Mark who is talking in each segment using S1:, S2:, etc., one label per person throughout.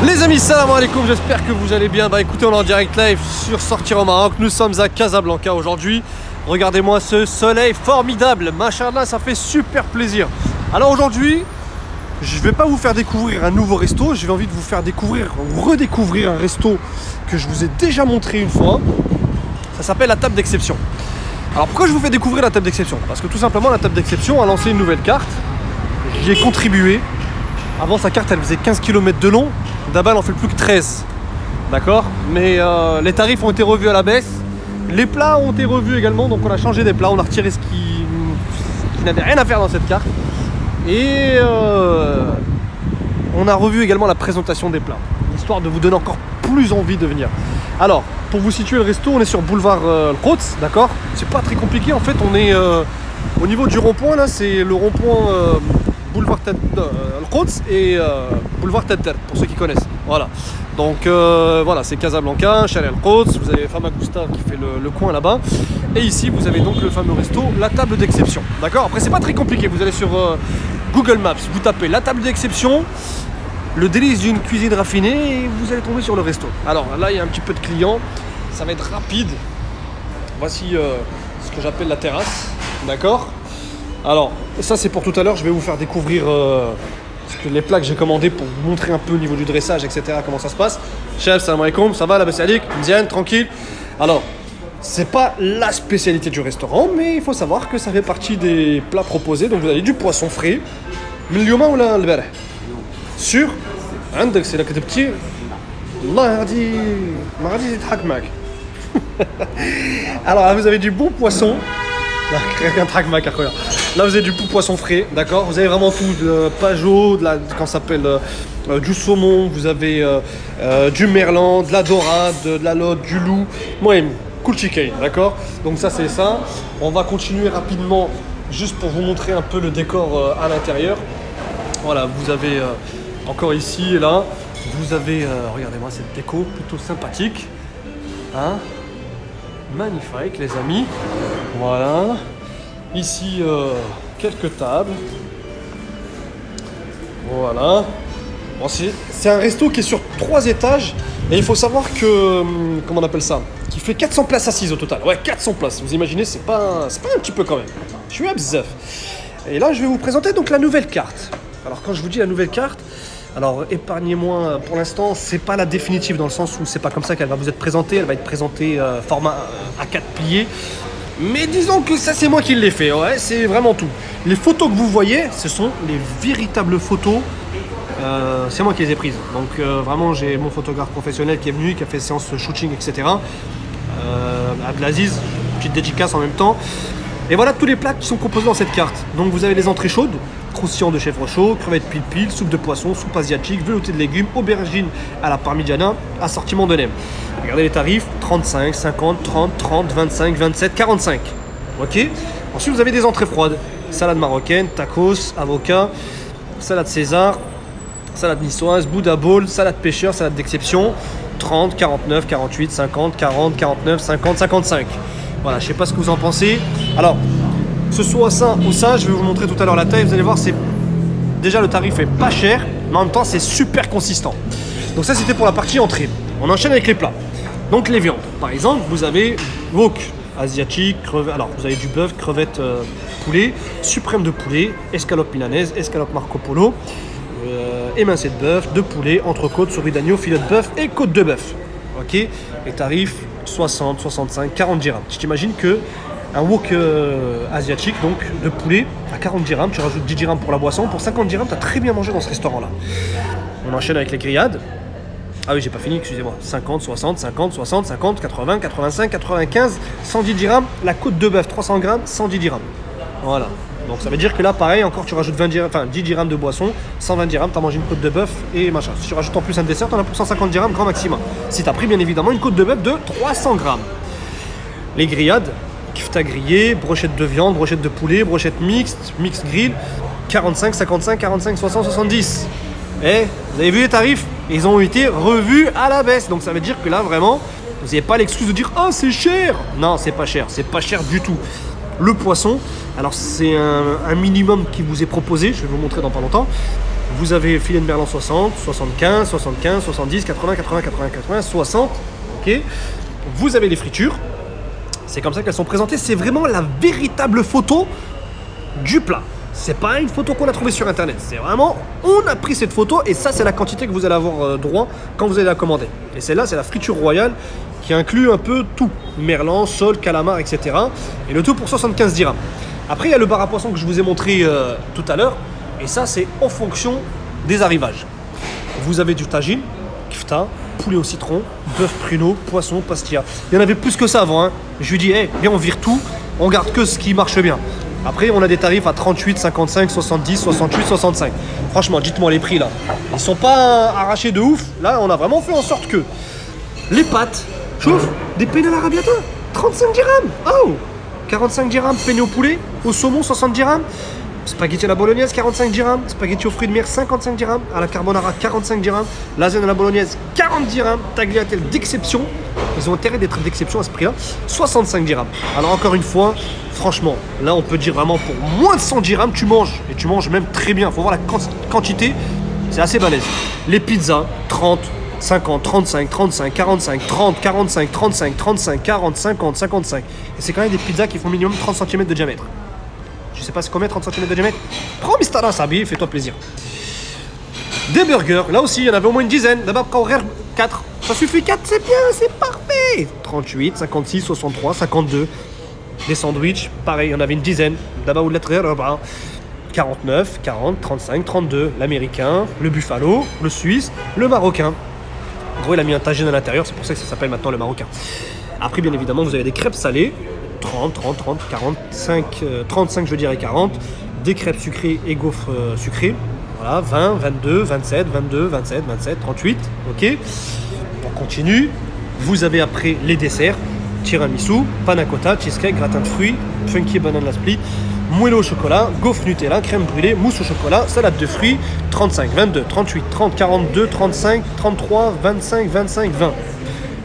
S1: Les amis, salam alaikum, j'espère que vous allez bien. Bah écoutez, on est en direct live sur Sortir au Maroc. Nous sommes à Casablanca aujourd'hui. Regardez-moi ce soleil formidable. Machallah, ça fait super plaisir. Alors aujourd'hui, je vais pas vous faire découvrir un nouveau resto. J'ai envie de vous faire découvrir ou redécouvrir un resto que je vous ai déjà montré une fois. Ça s'appelle la table d'exception. Alors pourquoi je vous fais découvrir la table d'exception? Parce que tout simplement, la table d'exception a lancé une nouvelle carte. J'y ai contribué. Avant, sa carte, elle faisait 15 km de long. D'abord, elle en fait plus que 13. D'accord? Mais les tarifs ont été revus à la baisse. Les plats ont été revus également. Donc, on a changé des plats. On a retiré ce qui n'avait rien à faire dans cette carte. Et on a revu également la présentation des plats. Histoire de vous donner encore plus envie de venir. Alors, pour vous situer le resto, on est sur boulevard Al-Quds. D'accord? C'est pas très compliqué. En fait, on est au niveau du rond-point. Là, c'est le rond-point... boulevard Al-Quds et boulevard Tadder, pour ceux qui connaissent. Voilà. Donc voilà, c'est Casablanca, Chalet Al-Quds. Vous avez Famagusta qui fait le coin là-bas. Et ici, vous avez donc le fameux resto, la table d'exception. D'accord? Après, c'est pas très compliqué. Vous allez sur Google Maps, vous tapez la table d'exception, le délice d'une cuisine raffinée, et vous allez tomber sur le resto. Alors là, il y a un petit peu de clients. Ça va être rapide. Voici ce que j'appelle la terrasse. D'accord? Alors, ça c'est pour tout à l'heure, je vais vous faire découvrir les plats que j'ai commandés pour vous montrer un peu au niveau du dressage, etc. comment ça se passe. Chef, salam alaikum, ça va la Bessalik, Mziane, tranquille. Alors, c'est pas la spécialité du restaurant, mais il faut savoir que ça fait partie des plats proposés. Donc vous avez du poisson frais. من اليوم ولا البارح؟ Sûr? عندك سي راك كتبتي والله غادي ما غاديش يضحك معك. Alors là, vous avez du bon poisson. Là vous avez du poisson frais, d'accord. Vous avez vraiment tout, de pajot, quand ça s'appelle du saumon, vous avez du merlan, de la dorade, de la lotte, du loup. Moi, cool chicken, d'accord. Donc ça c'est ça. On va continuer rapidement, juste pour vous montrer un peu le décor à l'intérieur. Voilà, vous avez encore ici et là, vous avez, regardez-moi cette déco plutôt sympathique, hein. Magnifique les amis. Voilà. Ici quelques tables. Voilà. Bon, c'est un resto qui est sur 3 étages. Et il faut savoir que, comment on appelle ça, qui fait 400 places assises au total. Ouais, 400 places. Vous imaginez, c'est pas un petit peu quand même. Je suis à bzef. Et là je vais vous présenter donc la nouvelle carte. Alors quand je vous dis la nouvelle carte, alors épargnez-moi, pour l'instant c'est pas la définitive dans le sens où c'est pas comme ça qu'elle va vous être présentée. Elle va être présentée format A4 plié. Mais disons que ça c'est moi qui l'ai fait, ouais, c'est vraiment tout. Les photos que vous voyez, ce sont les véritables photos. C'est moi qui les ai prises. Donc vraiment j'ai mon photographe professionnel qui est venu, qui a fait séance de shooting, etc. Abdelaziz, petite dédicace en même temps. Et voilà tous les plats qui sont proposés dans cette carte. Donc vous avez les entrées chaudes, croustillant de chèvre chaud, crevettes pile-pile, soupe de poisson, soupe asiatique, velouté de légumes, aubergine à la parmigiana, assortiment de nem. Regardez les tarifs, 35, 50, 30, 30, 25, 27, 45. Ok. Ensuite vous avez des entrées froides, salade marocaine, tacos, avocat, salade César, salade niçoise, Bouddha bowl, salade pêcheur, salade d'exception, 30, 49, 48, 50, 40, 49, 50, 55. Voilà, je sais pas ce que vous en pensez. Alors, ce soit ça ou ça, je vais vous montrer tout à l'heure la taille. Vous allez voir, c'est déjà le tarif est pas cher, mais en même temps c'est super consistant. Donc ça c'était pour la partie entrée. On enchaîne avec les plats. Donc les viandes. Par exemple, vous avez wok asiatique, alors vous avez du bœuf, crevettes, poulet, suprême de poulet, escalope milanaise, escalope Marco Polo, émincé de bœuf, de poulet, entrecôte, souris d'agneau, filet de bœuf et côte de bœuf. Ok. Les tarifs 60, 65, 40 dirhams. Tu t'imagines que un wok asiatique, donc de poulet, à 40 dirhams, tu rajoutes 10 dirhams pour la boisson, pour 50 dirhams, tu as très bien mangé dans ce restaurant-là. On enchaîne avec les grillades. Ah oui, j'ai pas fini, excusez-moi. 50, 60, 50, 60, 50, 80, 85, 95, 110 dirhams. La côte de bœuf, 300 grammes, 110 dirhams. Voilà. Donc ça veut dire que là, pareil, encore tu rajoutes 20 dirhams, enfin 10 dirhams de boisson, 120 dirhams, tu as mangé une côte de bœuf et machin. Si tu rajoutes en plus un dessert, tu en as pour 150 dirhams, grand maximum. Si tu as pris bien évidemment une côte de bœuf de 300 grammes. Les grillades, kifta grillé, brochette de viande, brochette de poulet, brochette mixte, mix grill, 45, 55, 45, 60, 70. Et vous avez vu les tarifs? Ils ont été revus à la baisse. Donc ça veut dire que là, vraiment, vous n'avez pas l'excuse de dire « Ah, c'est cher !» Non, c'est pas cher du tout. Le poisson, alors c'est un minimum qui vous est proposé, je vais vous montrer dans pas longtemps. Vous avez filet de merlan 60, 75, 75, 70, 80, 80, 80, 80, 60. Ok. Vous avez les fritures. C'est comme ça qu'elles sont présentées. C'est vraiment la véritable photo du plat. C'est pas une photo qu'on a trouvée sur internet. C'est vraiment, on a pris cette photo et ça c'est la quantité que vous allez avoir droit quand vous allez la commander. Et celle-là c'est la friture royale qui inclut un peu tout. Merlan, sole, calamar, etc. Et le tout pour 75 dirhams. Après il y a le bar à poisson que je vous ai montré tout à l'heure. Et ça c'est en fonction des arrivages. Vous avez du tagine, kfta, poulet au citron, bœuf pruneau, poisson, pastilla. Il y en avait plus que ça avant. Hein. Je lui dis, hey, viens on vire tout, on garde que ce qui marche bien. Après, on a des tarifs à 38, 55, 70, 68, 65. Franchement, dites-moi les prix là. Ils sont pas arrachés de ouf. Là, on a vraiment fait en sorte que les pâtes, chauffe, des penne à l'arrabbiata, 35 dirhams. Oh, 45 dirhams, penne au poulet, au saumon, 60 dirhams. Spaghetti à la bolognaise, 45 dirhams. Spaghetti aux fruits de mer, 55 dirhams. À la carbonara, 45 dirhams. Lasagne à la bolognaise, 40 dirhams. Tagliatelle d'exception. Ils ont intérêt d'être d'exception à ce prix-là. 65 dirhams. Alors encore une fois, franchement, là on peut dire vraiment pour moins de 100 dirhams, tu manges. Et tu manges même très bien. Il faut voir la quantité. C'est assez balèze. Les pizzas, 30, 50, 35, 35, 45, 30, 45, 35, 35, 40, 50, 55. Et c'est quand même des pizzas qui font minimum 30 cm de diamètre. Je sais pas c'est combien, 30 cm de diamètre. Prends Mistara Sabi, fais-toi plaisir. Des burgers, là aussi il y en avait au moins une dizaine. D'abord horaire 4. Ça suffit 4, c'est bien, c'est parfait. 38, 56, 63, 52. Des sandwichs, pareil, il y en avait une dizaine. D'abord ou de 49, 40, 35, 32. L'américain, le buffalo, le suisse, le marocain. En gros il a mis un tagine à l'intérieur, c'est pour ça que ça s'appelle maintenant le marocain. Après bien évidemment vous avez des crêpes salées. 30, 30, 30, 45, 35 je dirais 40, des crêpes sucrées et gaufres sucrées, voilà, 20, 22, 27, 22, 27, 27, 38, ok. On continue, vous avez après les desserts, tiramisu, panna cotta, cheesecake, gratin de fruits, funky banana split, moelleux au chocolat, gaufre Nutella, crème brûlée, mousse au chocolat, salade de fruits, 35, 22, 38, 30, 42, 35, 33, 25, 25, 20.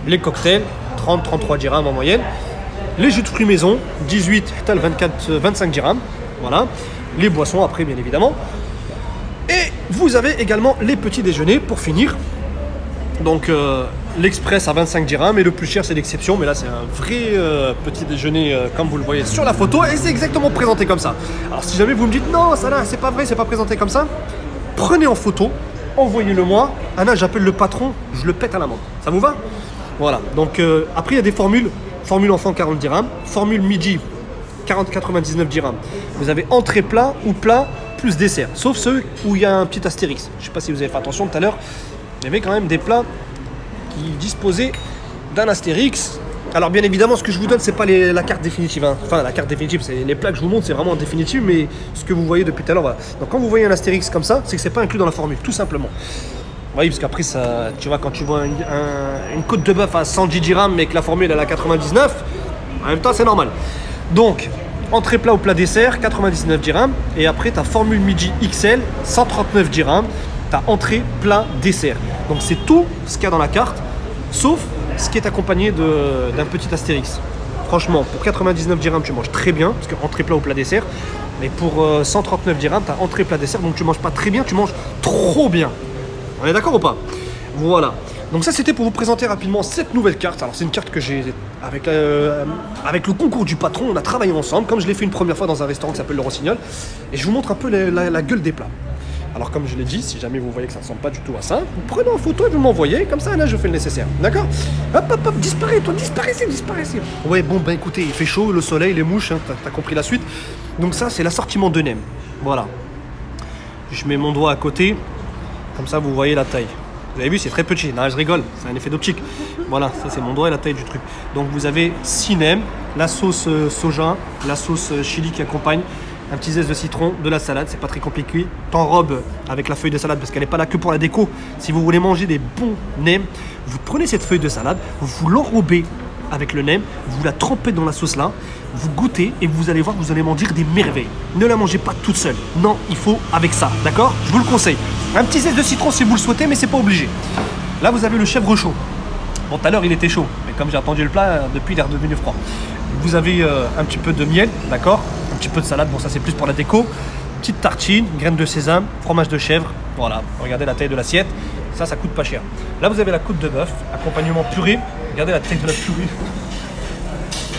S1: Les cocktails, 30, 33 dirhams en moyenne. Les jus de fruits maison, 18, 24, 25 dirhams. Voilà. Les boissons après, bien évidemment. Et vous avez également les petits déjeuners pour finir. Donc, l'express à 25 dirhams. Et le plus cher, c'est l'exception. Mais là, c'est un vrai petit déjeuner, comme vous le voyez sur la photo. Et c'est exactement présenté comme ça. Alors, si jamais vous me dites, non, ça là, c'est pas vrai, c'est pas présenté comme ça. Prenez en photo, envoyez-le moi. Anna, j'appelle le patron, je le pète à l'amende. Ça vous va? Voilà. Donc, après, il y a des formules. Formule enfant 40 dirhams, formule midi 40,99 dirhams. Vous avez entrée plat ou plat plus dessert, sauf ceux où il y a un petit astérix. Je ne sais pas si vous avez fait attention tout à l'heure, il y avait quand même des plats qui disposaient d'un astérix. Alors bien évidemment, ce que je vous donne, c'est pas la carte définitive. Hein. Enfin, la carte définitive, c'est les plats que je vous montre, c'est vraiment en définitive, mais ce que vous voyez depuis tout à l'heure, voilà. Donc quand vous voyez un astérix comme ça, c'est que c'est pas inclus dans la formule, tout simplement. Oui, parce qu'après, ça, tu vois, quand tu vois une côte de bœuf à 110 dirhams, mais que la formule elle est à 99, en même temps, c'est normal. Donc, entrée plat ou plat dessert, 99 dirhams. Et après, tu as formule midi XL, 139 dirhams. Tu as entrée, plat, dessert. Donc, c'est tout ce qu'il y a dans la carte, sauf ce qui est accompagné d'un petit astérix. Franchement, pour 99 dirhams, tu manges très bien, parce que entrée plat ou plat dessert. Mais pour 139 dirhams, tu as entrée plat dessert, donc tu manges pas très bien, tu manges trop bien. On est d'accord ou pas? Voilà. Donc ça, c'était pour vous présenter rapidement cette nouvelle carte. Alors c'est une carte que j'ai avec le concours du patron. On a travaillé ensemble, comme je l'ai fait une première fois dans un restaurant qui s'appelle le Rossignol. Et je vous montre un peu la gueule des plats. Alors comme je l'ai dit, si jamais vous voyez que ça ne ressemble pas du tout à ça, vous prenez en photo et vous m'envoyez. Comme ça, là, je fais le nécessaire. D'accord? Hop, hop, hop, disparais, toi, disparaissez. Ouais, bon, ben écoutez, il fait chaud, le soleil, les mouches, hein, t'as compris la suite. Donc ça, c'est l'assortiment de nem. Voilà. Je mets mon doigt à côté. Comme ça, vous voyez la taille. Vous avez vu, c'est très petit. Non, je rigole, c'est un effet d'optique. Voilà, ça c'est mon doigt et la taille du truc. Donc vous avez 6 nems, la sauce soja, la sauce chili qui accompagne, un petit zeste de citron, de la salade, c'est pas très compliqué. T'enrobes avec la feuille de salade parce qu'elle n'est pas là que pour la déco. Si vous voulez manger des bons nems, vous prenez cette feuille de salade, vous l'enrobez avec le nem, vous la trempez dans la sauce là, vous goûtez et vous allez voir, vous allez m'en dire des merveilles. Ne la mangez pas toute seule. Non, il faut avec ça, d'accord? Je vous le conseille. Un petit zeste de citron si vous le souhaitez, mais c'est pas obligé. Là, vous avez le chèvre chaud. Bon, tout à l'heure, il était chaud, mais comme j'ai attendu le plat, depuis, il est redevenu froid. Vous avez un petit peu de miel, d'accord? Un petit peu de salade, bon, ça c'est plus pour la déco. petite tartine, graines de sésame, fromage de chèvre. Voilà, regardez la taille de l'assiette. Ça coûte pas cher. Là, vous avez la côte de bœuf, accompagnement purée. Regardez la taille de la purée.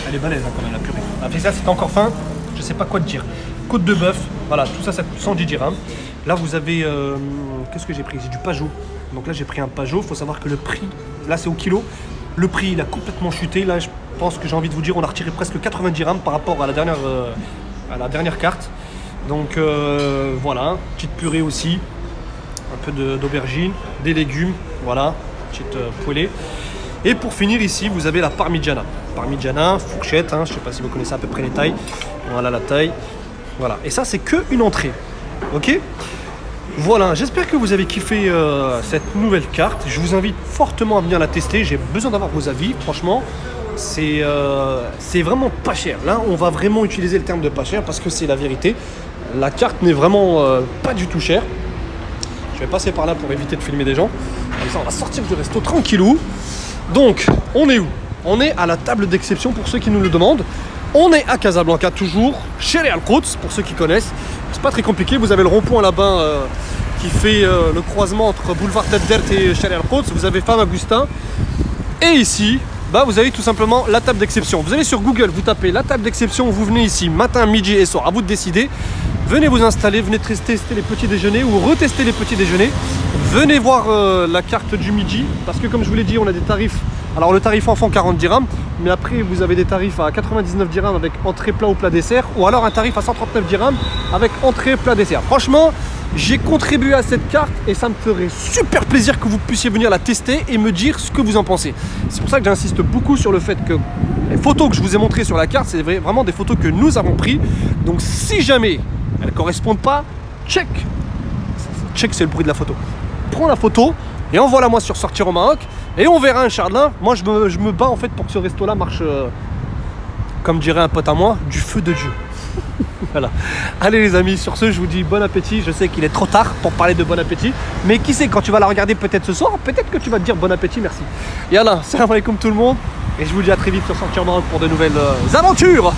S1: Elle est balèze hein, quand même, la purée. Après ça, c'est encore fin. Je sais pas quoi te dire. Côte de bœuf, voilà, tout ça, ça coûte 110 dirhams. Là, vous avez... qu'est-ce que j'ai pris? J'ai du Pajot. Donc là, j'ai pris un Pajot. Il faut savoir que le prix, là, c'est au kilo. Le prix, il a complètement chuté. Là, je pense que j'ai envie de vous dire, on a retiré presque 80 dirhams par rapport à la dernière carte. Donc, voilà. Petite purée aussi. Un peu d'aubergine, des légumes. Voilà, petite poêlée. Et pour finir, ici, vous avez la parmigiana. Parmigiana, fourchette. Hein, je ne sais pas si vous connaissez à peu près les tailles. Voilà la taille. Voilà. Et ça, c'est que une entrée. Ok? Voilà, j'espère que vous avez kiffé cette nouvelle carte. Je vous invite fortement à venir la tester. J'ai besoin d'avoir vos avis. Franchement, c'est vraiment pas cher. Là, on va vraiment utiliser le terme de pas cher parce que c'est la vérité. La carte n'est vraiment pas du tout chère. Je vais passer par là pour éviter de filmer des gens. Comme ça, on va sortir du resto tranquillou. Donc, on est où? On est à la table d'exception pour ceux qui nous le demandent. On est à Casablanca toujours, chez Al Quds pour ceux qui connaissent. C'est pas très compliqué, vous avez le rond-point là-bas qui fait le croisement entre boulevard Tête Verte et chez Al Quds. Vous avez Femme Augustin. Et ici, bah, vous avez tout simplement la table d'exception. Vous allez sur Google, vous tapez la table d'exception, vous venez ici matin, midi et soir, à vous de décider. Venez vous installer, venez tester les petits déjeuners ou retester les petits déjeuners. Venez voir la carte du midi parce que comme je vous l'ai dit, on a des tarifs. Alors le tarif enfant 40 dirhams, mais après vous avez des tarifs à 99 dirhams avec entrée, plat ou plat dessert, ou alors un tarif à 139 dirhams avec entrée, plat dessert. Franchement, j'ai contribué à cette carte et ça me ferait super plaisir que vous puissiez venir la tester et me dire ce que vous en pensez. C'est pour ça que j'insiste beaucoup sur le fait que les photos que je vous ai montrées sur la carte, c'est vraiment des photos que nous avons prises. Donc si jamais elles ne correspondent pas, check. Check, c'est le bruit de la photo. Prends la photo et envoie-la moi sur Sortir au Maroc et on verra, Inch'Allah. Moi je me bats en fait pour que ce resto là marche comme dirait un pote à moi, du feu de Dieu. Voilà. Allez les amis, sur ce je vous dis bon appétit. Je sais qu'il est trop tard pour parler de bon appétit, mais qui sait, quand tu vas la regarder peut-être ce soir, peut-être que tu vas te dire bon appétit, merci. Yallah, salam alaikum tout le monde, et je vous dis à très vite sur Sortir au Maroc pour de nouvelles aventures.